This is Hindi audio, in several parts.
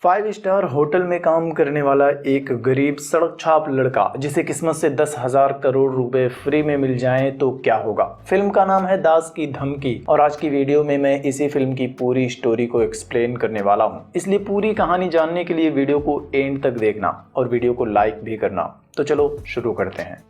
5 स्टार होटल में काम करने वाला एक गरीब सड़क छाप लड़का जिसे किस्मत से 10,000 करोड़ रुपए फ्री में मिल जाएं तो क्या होगा। फिल्म का नाम है दास की धमकी और आज की वीडियो में मैं इसी फिल्म की पूरी स्टोरी को एक्सप्लेन करने वाला हूं। इसलिए पूरी कहानी जानने के लिए वीडियो को एंड तक देखना और वीडियो को लाइक भी करना। तो चलो शुरू करते हैं।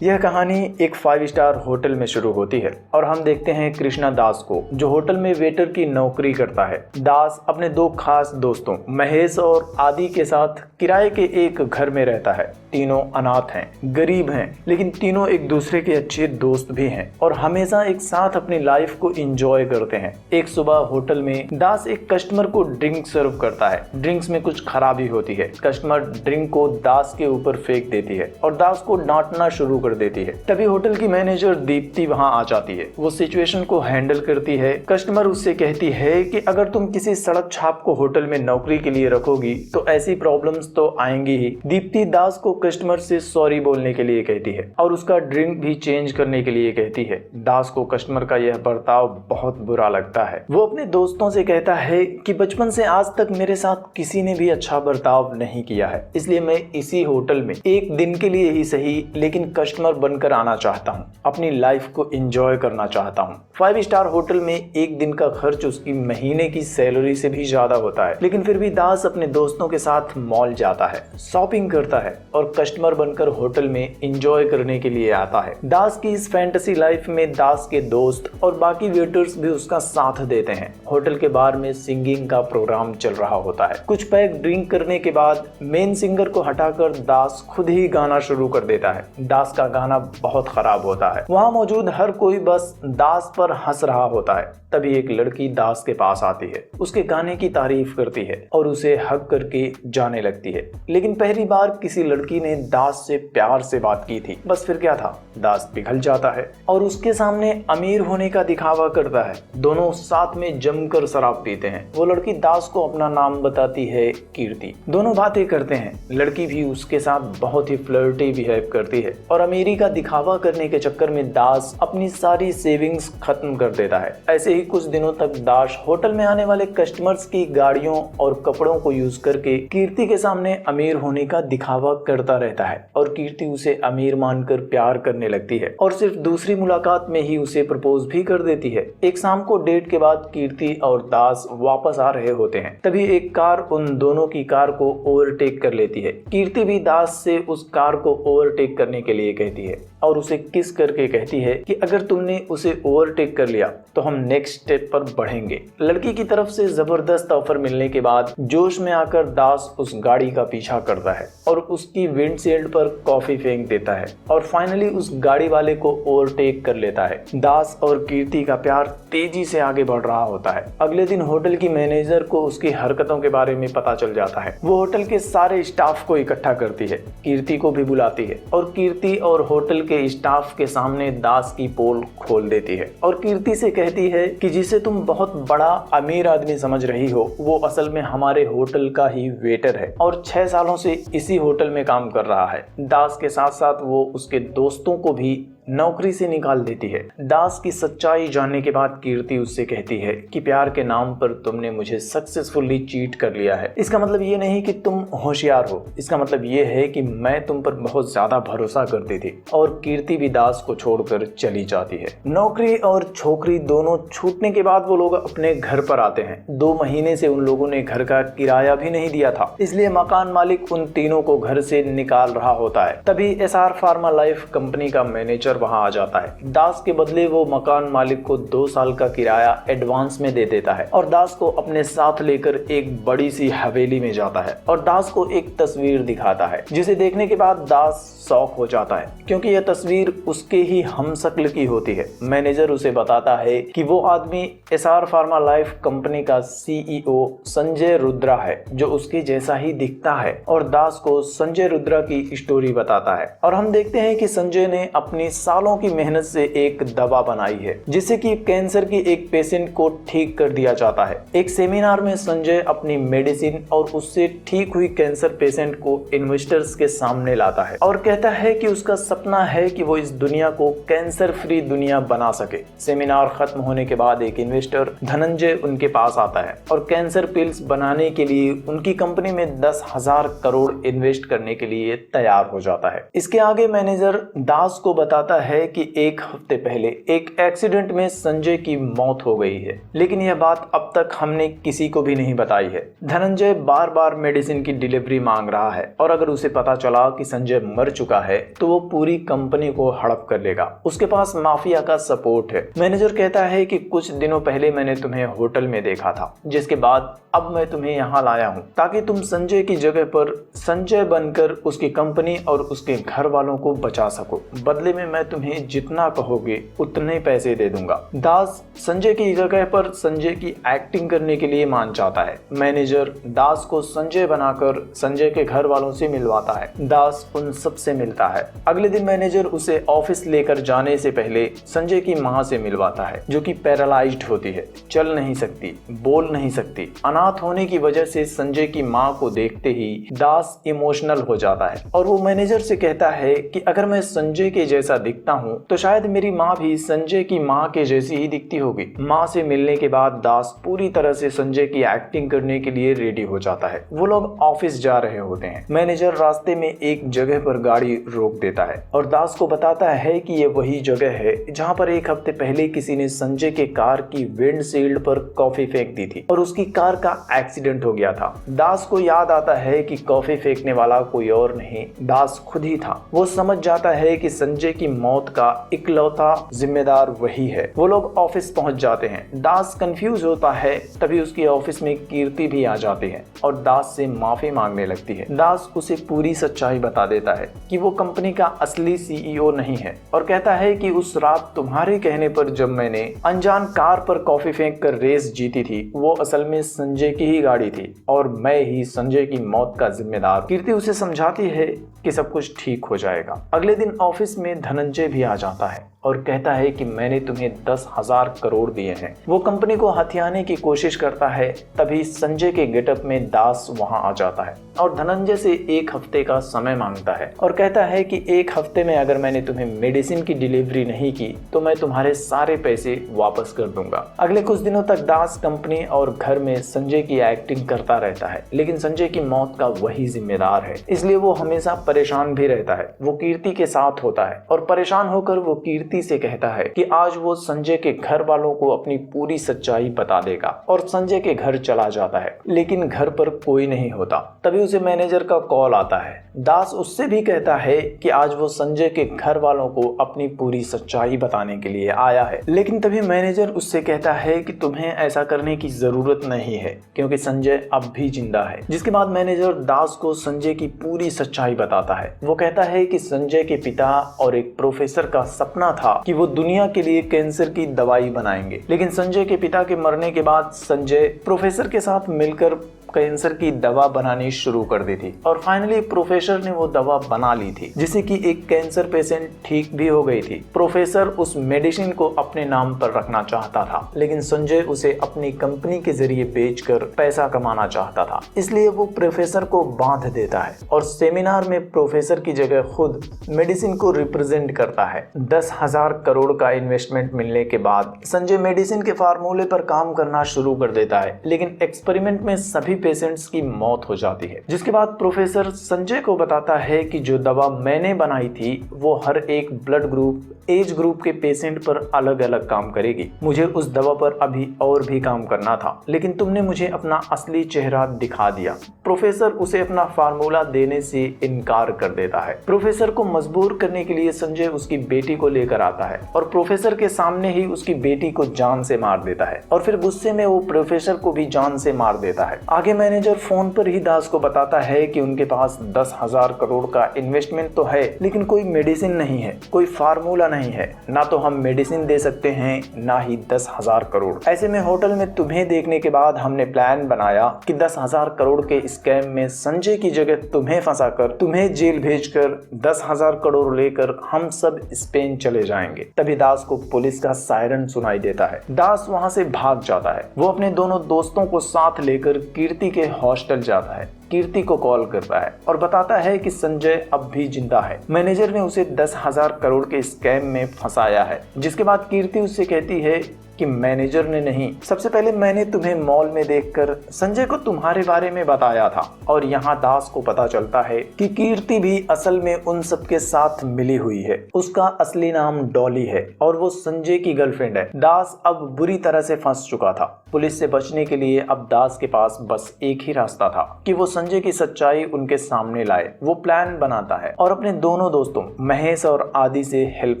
यह कहानी एक 5 स्टार होटल में शुरू होती है और हम देखते हैं कृष्णा दास को जो होटल में वेटर की नौकरी करता है। दास अपने दो खास दोस्तों महेश और आदि के साथ किराए के एक घर में रहता है। तीनों अनाथ हैं, गरीब हैं, लेकिन तीनों एक दूसरे के अच्छे दोस्त भी हैं और हमेशा एक साथ अपनी लाइफ को एंजॉय करते हैं। एक सुबह होटल में दास एक कस्टमर को ड्रिंक सर्व करता है। ड्रिंक्स में कुछ खराबी होती है। कस्टमर ड्रिंक को दास के ऊपर फेंक देती है और दास को डांटना शुरू कर देती है। तभी होटल की मैनेजर दीप्ति वहां आ जाती है। वो सिचुएशन को हैंडल करती है। कस्टमर उससे कहती है कि अगर तुम किसी सड़क छाप को होटल में नौकरी के लिए रखोगी तो ऐसी प्रॉब्लम्स तो आएंगी ही। दीप्ति दास को कस्टमर से सॉरी बोलने के लिए कहती है और उसका ड्रिंक भी चेंज करने के लिए कहती है। दास को कस्टमर का यह बर्ताव बहुत बुरा लगता है। वो अपने दोस्तों से कहता है कि बचपन से आज तक मेरे साथ किसी ने भी अच्छा बर्ताव नहीं किया है, इसलिए मैं इसी होटल में एक दिन के लिए ही सही लेकिन कस्टमर बनकर आना चाहता हूँ। अपनी लाइफ को एंजॉय करना चाहता हूँ। 5 स्टार होटल में एक दिन का खर्च उसकी महीने की सैलरी से भी ज्यादा होता है, लेकिन फिर भी दास अपने दोस्तों के साथ मॉल जाता है, शॉपिंग करता है और कस्टमर बनकर होटल में एंजॉय करने के लिए आता है। दास की इस फैंटेसी लाइफ में दास के दोस्त और बाकी वेटर्स भी उसका साथ देते हैं। होटल के बार में सिंगिंग का प्रोग्राम चल रहा होता है। कुछ पैक ड्रिंक करने के बाद मेन सिंगर को हटाकर दास खुद ही गाना शुरू कर देता है। दास का गाना बहुत खराब होता है। वहां मौजूद हर कोई बस दास पर हंस रहा होता है। तभी एक लड़की दास के पास आती है, उसके गाने की तारीफ करती है और उसे हग करके जाने लगती है। लेकिन पहली बार किसी लड़की ने दास से प्यार से बात की थी। बस फिर क्या था, दास पिघल जाता है और उसके सामने अमीर होने का दिखावा करता है। दोनों साथ में जमकर शराब पीते हैं। वो लड़की दास को अपना नाम बताती है कीर्ति। दोनों बातें करते हैं। लड़की भी उसके साथ बहुत ही फ्लर्टी बिहेव करती है और अमीरी का दिखावा करने के चक्कर में दास अपनी सारी सेविंग्स खत्म कर देता है। ऐसे ही कुछ दिनों तक दास होटल में आने वाले कस्टमर्स की गाड़ियों और कपड़ों को यूज करके कीर्ति के सामने अमीर होने का दिखावा करता रहता है और कीर्ति उसे अमीर मानकर प्यार करने लगती है और सिर्फ दूसरी मुलाकात में ही उसे प्रपोज भी कर देती है। एक शाम को डेट के बाद कीर्ति और दास वापस आ रहे होते हैं। तभी एक कार उन दोनों की कार को ओवरटेक कर लेती है। कीर्ति भी दास से उस कार को ओवरटेक करने के लिए कहती है और उसे किस करके कहती है कि अगर तुमने उसे ओवरटेक कर लिया तो हम नेक्स्ट स्टेप पर बढ़ेंगे। लड़की की तरफ से जबरदस्त ऑफर मिलने के बाद जोश में आकर दास उस गाड़ी का पीछा करता है और उसकी विंडशील्ड पर कॉफी फेंक देता है और फाइनली उस गाड़ी वाले को ओवरटेक कर लेता है। दास और कीर्ति का प्यार तेजी से आगे बढ़ रहा होता है। अगले दिन होटल की मैनेजर को उसकी हरकतों के बारे में पता चल जाता है। वो होटल के सारे स्टाफ को इकट्ठा करती है, कीर्ति को भी बुलाती है और कीर्ति और होटल के स्टाफ के सामने दास की पोल खोल देती है और कीर्ति से कहती है कि जिसे तुम बहुत बड़ा अमीर आदमी समझ रही हो वो असल में हमारे होटल का ही वेटर है और 6 सालों से इसी होटल में काम कर रहा है। दास के साथ साथ वो उसके दोस्तों को भी नौकरी से निकाल देती है। दास की सच्चाई जानने के बाद कीर्ति उससे कहती है कि प्यार के नाम पर तुमने मुझे सक्सेसफुली चीट कर लिया है। इसका मतलब ये नहीं कि तुम होशियार हो, इसका मतलब ये है कि मैं तुम पर बहुत ज्यादा भरोसा करती थी। और कीर्ति भी दास को छोड़कर चली जाती है। नौकरी और छोकरी दोनों छूटने के बाद वो लोग अपने घर पर आते हैं। 2 महीने से उन लोगों ने घर का किराया भी नहीं दिया था, इसलिए मकान मालिक उन तीनों को घर से निकाल रहा होता है। तभी SR फार्मा लाइफ कंपनी का मैनेजर वहां आ जाता है। दास के बदले वो मकान मालिक को 2 साल का किराया एडवांस में दे देता है और दास को अपने साथ लेकर एक बड़ी सी हवेली में जाता है और दास को एक तस्वीर दिखाता है जिसे देखने के बाद दास शॉक हो जाता है क्योंकि यह तस्वीर उसके ही हमशक्ल की होती है। मैनेजर उसे बताता है कि वो आदमी SR फार्मा लाइफ कंपनी का CEO संजय रुद्रा है जो उसके जैसा ही दिखता है और दास को संजय रुद्रा की स्टोरी बताता है और हम देखते हैं कि संजय ने अपनी सालों की मेहनत से एक दवा बनाई है जिससे कि कैंसर की एक पेशेंट को ठीक कर दिया जाता है। एक सेमिनार में संजय अपनी मेडिसिन और उससे ठीक हुई कैंसर पेशेंट को इन्वेस्टर्स के सामने लाता है और कहता है कि उसका सपना है कि वो इस दुनिया को कैंसर फ्री दुनिया बना सके। सेमिनार खत्म होने के बाद एक इन्वेस्टर धनंजय उनके पास आता है और कैंसर पिल्स बनाने के लिए उनकी कंपनी में 10,000 करोड़ इन्वेस्ट करने के लिए तैयार हो जाता है। इसके आगे मैनेजर दास को बताता है कि एक हफ्ते पहले एक एक्सीडेंट में संजय की मौत हो गई है, लेकिन यह बात अब तक हमने किसी को भी नहीं बताई है। धनंजय बार बार मेडिसिन की डिलीवरी मांग रहा है और अगर उसे पता चला कि संजय मर चुका है तो वो पूरी कंपनी को हड़प कर लेगा। उसके पास माफिया का सपोर्ट है। मैनेजर कहता है कि कुछ दिनों पहले मैंने तुम्हें होटल में देखा था, जिसके बाद अब मैं तुम्हें यहाँ लाया हूँ ताकि तुम संजय की जगह पर संजय बनकर उसकी कंपनी और उसके घर वालों को बचा सको। बदले में मैं तुम्हें जितना कहोगे उतने पैसे दे दूंगा। दास संजय की जगह पर संजय की एक्टिंग करने के लिए मान जाता है। मैनेजर दास को संजय बनाकर संजय के घर वालों से मिलवाता है। दास उन सब से मिलता है। अगले दिन मैनेजर उसे ऑफिस लेकर जाने से पहले संजय की माँ से मिलवाता है, जो कि पैरालाइज्ड होती है, चल नहीं सकती, बोल नहीं सकती। अनाथ होने की वजह से संजय की माँ को देखते ही दास इमोशनल हो जाता है और वो मैनेजर से कहता है कि अगर मैं संजय के जैसा दिखता हूँ तो शायद मेरी माँ भी संजय की माँ के जैसी ही दिखती होगी। माँ से मिलने के बाद दास पूरी तरह से संजय की एक्टिंग करने के लिए रेडी हो जाता है। वो लोग ऑफिस जा रहे होते हैं। मैनेजर रास्ते में एक जगह पर गाड़ी रोक देता है और दास को बताता है कि ये वही जगह है जहाँ पर एक हफ्ते पहले किसी ने संजय के कार की विंडशील्ड पर कॉफी फेंक दी थी और उसकी कार का एक्सीडेंट हो गया था। दास को याद आता है कि कॉफी फेंकने वाला कोई और नहीं, दास खुद ही था। वो समझ जाता है कि संजय की मौत का इकलौता जिम्मेदार वही है। वो लोग ऑफिस पहुंच जाते हैं। दास कंफ्यूज होता है, तभी उसके ऑफिस में कीर्ति भी आ जाती है और दास से माफी मांगने लगती है। दास उसे पूरी सच्चाई बता देता है कि वो कंपनी का असली सीईओ नहीं है और कहता है कि उस रात तुम्हारे कहने पर जब मैंने अनजान कार पर कॉफी फेंक कर रेस जीती थी, वो असल में संजय की ही गाड़ी थी और मैं ही संजय की मौत का जिम्मेदार। कीर्ति उसे समझाती है कि सब कुछ ठीक हो जाएगा। अगले दिन ऑफिस में धनंजय भी आ जाता है और कहता है कि मैंने तुम्हें 10,000 करोड़ दिए हैं। वो कंपनी को हथियाने की कोशिश करता है, तभी संजय के गेटअप में दास वहां आ जाता है और धनंजय से एक हफ्ते का समय मांगता है और कहता है कि एक हफ्ते में अगर मैंने तुम्हें मेडिसिन की डिलीवरी नहीं की तो मैं तुम्हारे सारे पैसे वापस कर दूंगा। अगले कुछ दिनों तक दास कंपनी और घर में संजय की एक्टिंग करता रहता है, लेकिन संजय की मौत का वही जिम्मेदार है, इसलिए वो हमेशा परेशान भी रहता है। वो कीर्ति के साथ होता है और परेशान होकर वो कीर्ति से कहता है कि आज वो संजय के घर वालों को अपनी पूरी सच्चाई बता देगा और संजय के घर चला जाता है, लेकिन घर पर कोई नहीं होता। तभी उसे मैनेजर का कॉल आता है। दास उससे भी कहता है कि आज वो संजय के घर वालों को अपनी पूरी सच्चाई बताने के लिए आया है, लेकिन तभी मैनेजर उससे कहता है कि तुम्हें ऐसा करने की जरूरत नहीं है क्योंकि संजय अब भी जिंदा है। जिसके बाद मैनेजर दास को संजय की पूरी सच्चाई बताता है। वो कहता है कि संजय के पिता और एक प्रोफेसर का सपना था कि वो दुनिया के लिए कैंसर की दवाई बनाएंगे, लेकिन संजय के पिता के मरने के बाद संजय प्रोफेसर के साथ मिलकर कैंसर की दवा बनानी शुरू कर दी थी और फाइनली प्रोफेसर ने वो दवा बना ली थी जिससे कि एक कैंसर पेशेंट ठीक भी हो गई थी। प्रोफेसर उस मेडिसिन को अपने नाम पर रखना चाहता था, लेकिन संजय उसे अपनी कंपनी के जरिए बेचकर पैसा कमाना चाहता था, इसलिए वो प्रोफेसर को बांध देता है और सेमिनार में प्रोफेसर की जगह खुद मेडिसिन को रिप्रेजेंट करता है। 10,000 करोड़ का इन्वेस्टमेंट मिलने के बाद संजय मेडिसिन के फार्मूले पर काम करना शुरू कर देता है, लेकिन एक्सपेरिमेंट में सभी पेशेंट्स की मौत हो जाती है। जिसके बाद प्रोफेसर संजय को बताता है कि जो दवा मैंने बनाई थी वो हर एक ब्लड ग्रुप, एज ग्रुप के पेशेंट पर अलग अलग काम करेगी। मुझे उस दवा पर अभी और भी काम करना था, लेकिन तुमने मुझे अपना असली चेहरा दिखा दिया। प्रोफेसर उसे अपना फार्मूला देने से इनकार कर देता है। प्रोफेसर को मजबूर करने के लिए संजय उसकी बेटी को लेकर आता है और प्रोफेसर के सामने ही उसकी बेटी को जान से मार देता है और फिर गुस्से में वो प्रोफेसर को भी जान से मार देता है। आगे उनके मैनेजर फोन पर ही दास को बताता है कि उनके पास 10,000 करोड़ का इन्वेस्टमेंट तो है, लेकिन कोई मेडिसिन नहीं है, कोई फार्मूला नहीं है, ना तो हम मेडिसिन दे सकते हैं ना ही 10,000 करोड़। ऐसे में होटल में तुम्हें देखने के बाद हमने प्लान बनाया कि 10,000 करोड़ के स्कैम में संजय की जगह तुम्हें फंसाकर तुम्हें जेल भेजकर 10,000 करोड़ लेकर हम सब स्पेन चले जाएंगे। तभी दास को पुलिस का सायरन सुनाई देता है। दास वहां से भाग जाता है। वो अपने दोनों दोस्तों को साथ लेकर कीर्ति के हॉस्टल जाता है। कीर्ति को कॉल करता है और बताता है कि संजय अब भी जिंदा है। मैनेजर ने उसे 10,000 करोड़ के स्कैम में फंसाया है। जिसके बाद कीर्ति उससे कहती है कि मैनेजर ने नहीं, सबसे पहले मैंने तुम्हें मॉल में देखकर संजय को तुम्हारे बारे में बताया था। और यहाँ दास को पता चलता है कि कीर्ति भी असल में उन सबके साथ मिली हुई है। उसका असली नाम डॉली है और वो संजय की गर्लफ्रेंड है। दास अब बुरी तरह से फंस चुका था। पुलिस से बचने के लिए अब दास के पास बस एक ही रास्ता था कि वो संजय की सच्चाई उनके सामने लाए। वो प्लान बनाता है और अपने दोनों दोस्तों महेश और आदि से हेल्प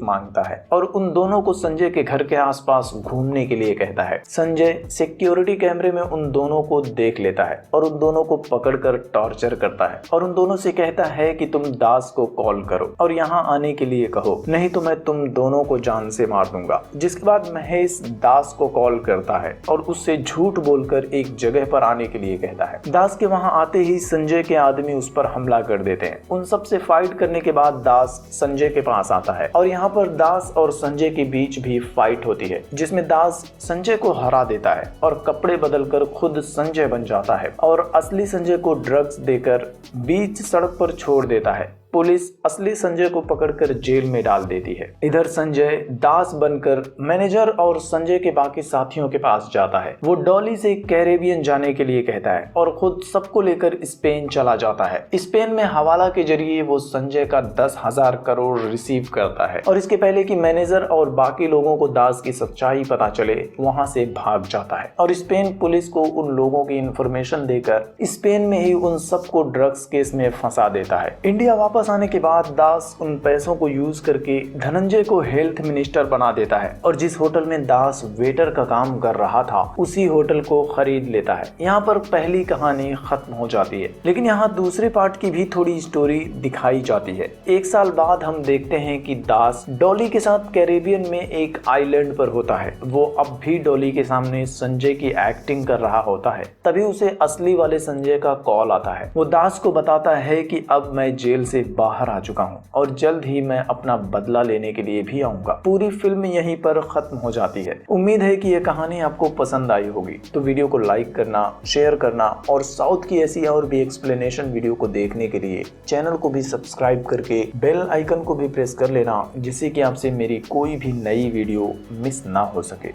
मांगता है और उन दोनों को संजय के घर के आसपास घूमने के लिए कहता है। संजय सिक्योरिटी कैमरे में उन दोनों को देख लेता है और उन दोनों को पकड़कर टॉर्चर करता है और उन दोनों से कहता है कि तुम दास को कॉल करो और यहाँ आने के लिए कहो, नहीं तो मैं तुम दोनों को जान से मार दूंगा। जिसके बाद महेश दास को कॉल करता है और उससे झूठ बोलकर एक जगह पर आने के लिए कहता है। दास के वहां आते ही संजय के आदमी उस पर हमला कर देते हैं। उन सब से फाइट करने के बाद दास संजय के पास आता है और यहाँ पर दास और संजय के बीच भी फाइट होती है, जिसमें दास संजय को हरा देता है और कपड़े बदलकर खुद संजय बन जाता है और असली संजय को ड्रग्स देकर बीच सड़क पर छोड़ देता है। पुलिस असली संजय को पकड़कर जेल में डाल देती है। इधर संजय दास बनकर मैनेजर और संजय के बाकी साथियों के पास जाता है। वो डॉली से कैरेबियन जाने के लिए कहता है और खुद सबको लेकर स्पेन चला जाता है। स्पेन में हवाला के जरिए वो संजय का 10,000 करोड़ रिसीव करता है और इसके पहले कि मैनेजर और बाकी लोगों को दास की सच्चाई पता चले वहां से भाग जाता है और स्पेन पुलिस को उन लोगों की इंफॉर्मेशन देकर स्पेन में ही उन सबको ड्रग्स केस में फंसा देता है। इंडिया वापस आने के बाद दास उन पैसों को यूज करके धनंजय को हेल्थ मिनिस्टर बना देता है और जिस होटल में दास वेटर का काम कर रहा था उसी होटल को खरीद लेता है। यहाँ पर पहली कहानी खत्म हो जाती है, लेकिन यहाँ दूसरे पार्ट की भी थोड़ी स्टोरी दिखाई जाती है। 1 साल बाद हम देखते हैं कि दास डॉली के साथ कैरेबियन में एक आइलैंड पर होता है। वो अब भी डॉली के सामने संजय की एक्टिंग कर रहा होता है। तभी उसे असली वाले संजय का कॉल आता है। वो दास को बताता है कि अब मैं जेल से बाहर आ चुका हूँ और जल्द ही मैं अपना बदला लेने के लिए भी आऊंगा। पूरी फिल्म यहीं पर खत्म हो जाती है। उम्मीद है कि यह कहानी आपको पसंद आई होगी, तो वीडियो को लाइक करना, शेयर करना और साउथ की ऐसी और भी एक्सप्लेनेशन वीडियो को देखने के लिए चैनल को भी सब्सक्राइब करके बेल आइकन को भी प्रेस कर लेना, जिससे कि आपसे मेरी कोई भी नई वीडियो मिस ना हो सके।